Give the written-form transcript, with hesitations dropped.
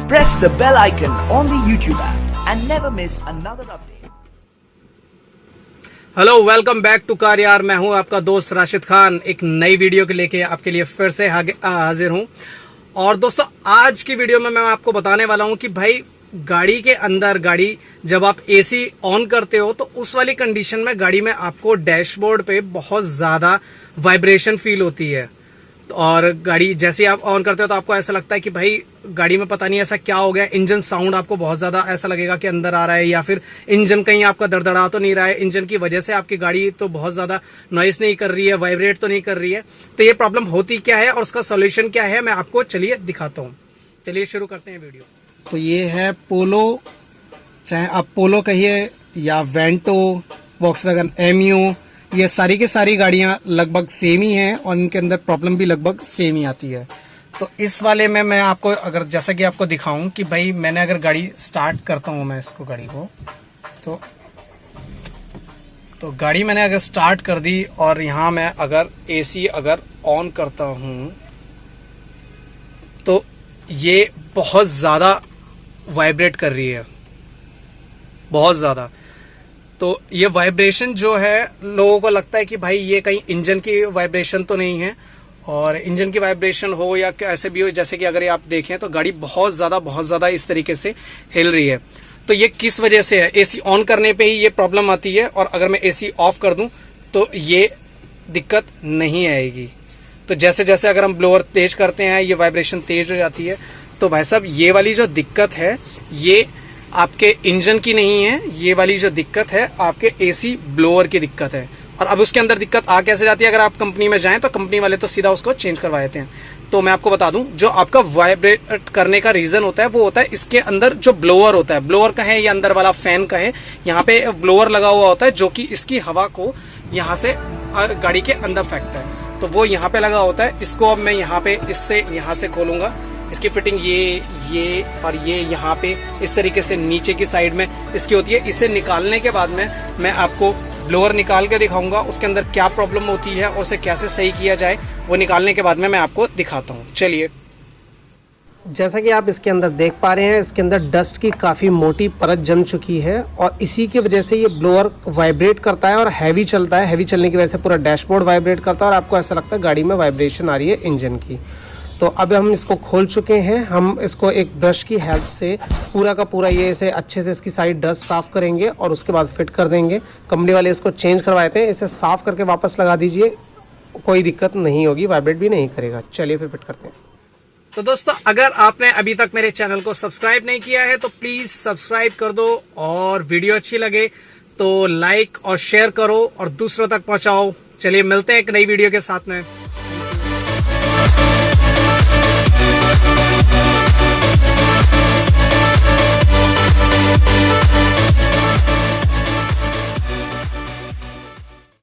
Press the bell icon on the YouTube app and never miss another update. Hello, welcome back to car यार। मैं हूं आपका दोस्त राशिद खान, एक नई वीडियो के लेके आपके लिए फिर से हाजिर हूं। और दोस्तों, आज की वीडियो में मैं आपको बताने वाला हूं कि भाई गाड़ी के अंदर जब आप एसी ऑन करते हो तो उस वाली कंडीशन में गाड़ी में आपको डैशबोर्ड पे बहुत ज्यादा वाइब्रेशन फील होती है। और गाड़ी जैसे आप ऑन करते हो तो आपको ऐसा लगता है कि भाई गाड़ी में पता नहीं ऐसा क्या हो गया। इंजन साउंड आपको बहुत ज्यादा ऐसा लगेगा कि अंदर आ रहा है, या फिर इंजन कहीं आपका दड़दड़ा तो नहीं रहा है, इंजन की वजह से आपकी गाड़ी तो बहुत ज्यादा नॉइस नहीं कर रही है, वाइब्रेट तो नहीं कर रही है। तो ये प्रॉब्लम होती क्या है और उसका सोल्यूशन क्या है, मैं आपको चलिए दिखाता हूँ। चलिए शुरू करते हैं वीडियो। तो ये है पोलो, चाहे आप पोलो कहिए या वेंटो, वॉक्सवैगन एमयू, ये सारी की सारी गाड़ियां लगभग सेम ही हैं और इनके अंदर प्रॉब्लम भी लगभग सेम ही आती है। तो इस वाले में मैं आपको अगर जैसा कि आपको दिखाऊं कि भाई मैंने अगर गाड़ी स्टार्ट करता हूं, मैं इसको गाड़ी को तो गाड़ी मैंने अगर स्टार्ट कर दी और यहां मैं अगर एसी अगर ऑन करता हूं तो ये बहुत ज्यादा वाइब्रेट कर रही है, बहुत ज्यादा। तो ये वाइब्रेशन जो है लोगों को लगता है कि भाई ये कहीं इंजन की वाइब्रेशन तो नहीं है, और इंजन की वाइब्रेशन हो या ऐसे भी हो, जैसे कि अगर ये आप देखें तो गाड़ी बहुत ज्यादा इस तरीके से हिल रही है। तो ये किस वजह से है? एसी ऑन करने पे ही ये प्रॉब्लम आती है, और अगर मैं एसी ऑफ कर दूं तो ये दिक्कत नहीं आएगी। तो जैसे जैसे अगर हम ब्लोअर तेज करते हैं ये वाइब्रेशन तेज हो जाती है। तो भाई साहब, ये वाली जो दिक्कत है ये आपके इंजन की नहीं है, ये वाली जो दिक्कत है आपके एसी ब्लोअर की दिक्कत है। और अब उसके अंदर दिक्कत आ कैसे जाती है? अगर आप कंपनी में जाएं तो कंपनी वाले तो सीधा उसको चेंज करवा देते हैं। तो मैं आपको बता दूं, जो आपका वाइब्रेट करने का रीजन होता है वो होता है इसके अंदर जो ब्लोअर होता है, ब्लोअर का है या अंदर वाला फैन का है, यहाँ पे ब्लोअर लगा हुआ होता है जो कि इसकी हवा को यहाँ से गाड़ी के अंदर फेंकता है। तो वो यहाँ पे लगा होता है। इसको अब मैं यहाँ पे इससे यहाँ से खोलूंगा, इसकी फिटिंग ये और ये यहाँ पे इस तरीके से नीचे की साइड में इसकी होती है। इसे निकालने के बाद में मैं आपको ब्लोअर निकाल के दिखाऊंगा उसके अंदर क्या प्रॉब्लम होती है और उसे कैसे सही किया जाए। वो निकालने के बाद में मैं आपको दिखाता हूँ। चलिए, जैसा कि आप इसके अंदर देख पा रहे हैं, इसके अंदर डस्ट की काफ़ी मोटी परत जम चुकी है और इसी की वजह से ये ब्लोअर वाइब्रेट करता है और हैवी चलता है। हैवी चलने की वजह से पूरा डैशबोर्ड वाइब्रेट करता है और आपको ऐसा लगता है गाड़ी में वाइब्रेशन आ रही है इंजन की। तो अब हम इसको खोल चुके हैं। हम इसको एक ब्रश की हेल्प से पूरा का पूरा ये इसे अच्छे से इसकी सारी डस्ट साफ़ करेंगे और उसके बाद फिट कर देंगे। कंपनी वाले इसको चेंज करवाए थे, इसे साफ़ करके वापस लगा दीजिए, कोई दिक्कत नहीं होगी, वाइब्रेट भी नहीं करेगा। चलिए फिर फिट करते हैं। तो दोस्तों, अगर आपने अभी तक मेरे चैनल को सब्सक्राइब नहीं किया है तो प्लीज सब्सक्राइब कर दो, और वीडियो अच्छी लगे तो लाइक और शेयर करो और दूसरों तक पहुंचाओ। चलिए मिलते हैं एक नई वीडियो के साथ में।